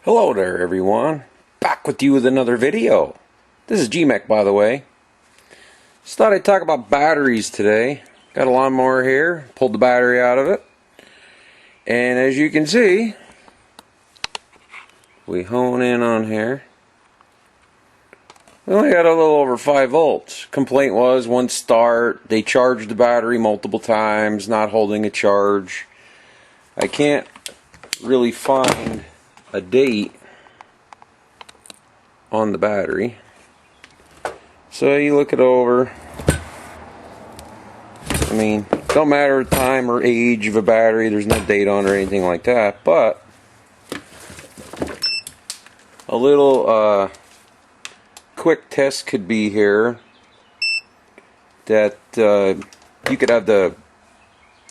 Hello there everyone, back with you with another video. This is GMEC, by the way. Just thought I'd talk about batteries today. Got a lawnmower here, pulled the battery out of it, and as you can see, we hone in on here. We only got a little over 5 volts. Complaint was one start, they charged the battery multiple times, not holding a charge. I can't really find a date on the battery, so you look it over. I mean, don't matter the time or age of a battery, there's no date on it or anything like that, but a little quick test could be here that you could have the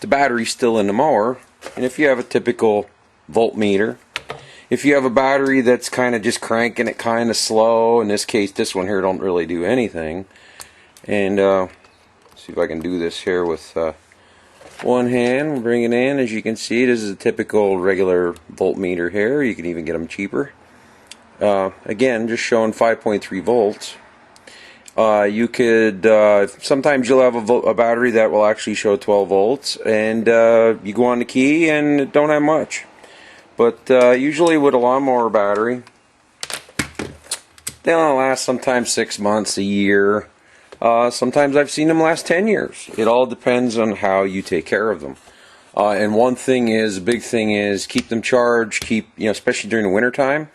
battery still in the mower, and if you have a typical voltmeter, if you have a battery that's kind of just cranking it kind of slow, in this case this one here don't really do anything, and see if I can do this here with one hand, bring it in. As you can see, this is a typical regular voltmeter here. You can even get them cheaper. Again, just showing 5.3 volts. You could sometimes you'll have a battery that will actually show 12 volts, and you go on the key and it don't have much. But usually with a lawnmower battery, they only last sometimes 6 months, a year. Sometimes I've seen them last 10 years. It all depends on how you take care of them. And one thing is, a big thing is, keep them charged. Keep, especially during the winter time,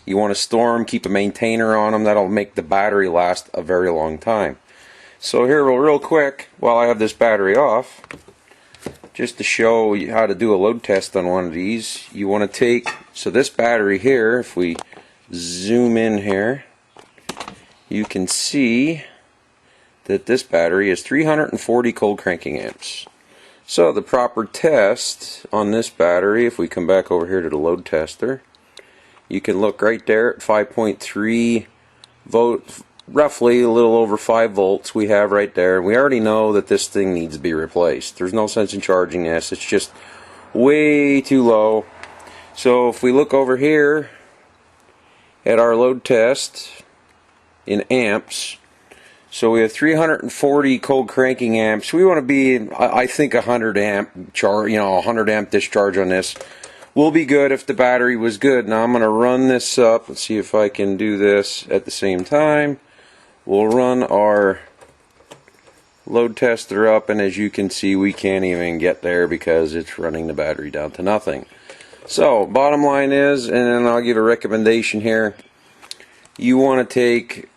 you want to store them. Keep a maintainer on them. That'll make the battery last a very long time. So here, real quick, while I have this battery off, just to show you how to do a load test on one of these, you want to take, so this battery here, if we zoom in here, you can see that this battery is 340 cold cranking amps. So the proper test on this battery, if we come back over here to the load tester, you can look right there at 5.3 volts, roughly a little over 5 volts we have right there. We already know that this thing needs to be replaced. There's no sense in charging this. It's just way too low. So if we look over here at our load test in amps, so we have 340 cold cranking amps. We want to be, I think, 100 amp charge, 100 amp discharge on this will be good if the battery was good. Now I'm going to run this up. Let's see if I can do this at the same time. We'll run our load tester up, and as you can see, we can't even get there because it's running the battery down to nothing. So bottom line is, and then I'll give a recommendation here, you want to take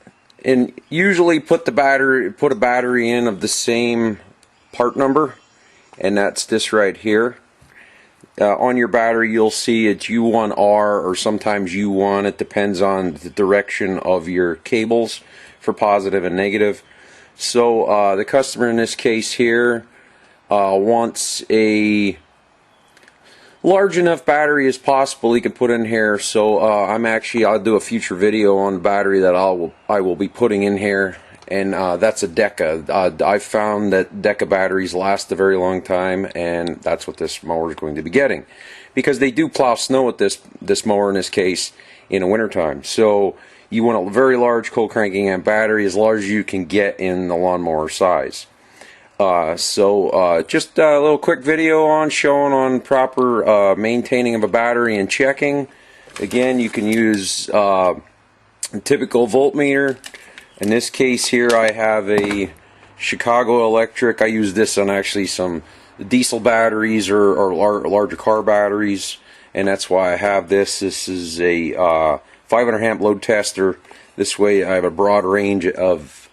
and usually put a battery in of the same part number, and that's this right here. On your battery you'll see it's U1R or sometimes U1. It depends on the direction of your cables for positive and negative. So the customer in this case here wants a large enough battery as possible he can put in here. So I'll do a future video on the battery that I will be putting in here, and that's a Deka. I've found that Deka batteries last a very long time, and that's what this mower is going to be getting, because they do plow snow with this mower in this case in the wintertime. So you want a very large cold cranking amp battery, as large as you can get in the lawnmower size. Just a little quick video on showing on proper maintaining of a battery and checking. Again, you can use a typical voltmeter. In this case here, I have a Chicago Electric. I use this on actually some diesel batteries or larger car batteries, and that's why I have this. This is a 500 amp load tester. This way I have a broad range of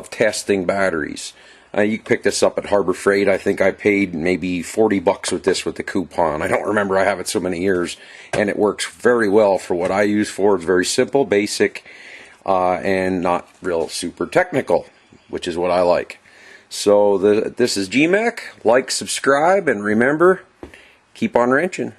testing batteries. You can pick this up at Harbor Freight. I think I paid maybe 40 bucks with this with the coupon. I don't remember, I have it so many years, and it works very well for what I use for. It's very simple, basic, and not real super technical, which is what I like. So this is GMEC. Like, subscribe, and remember, keep on wrenching.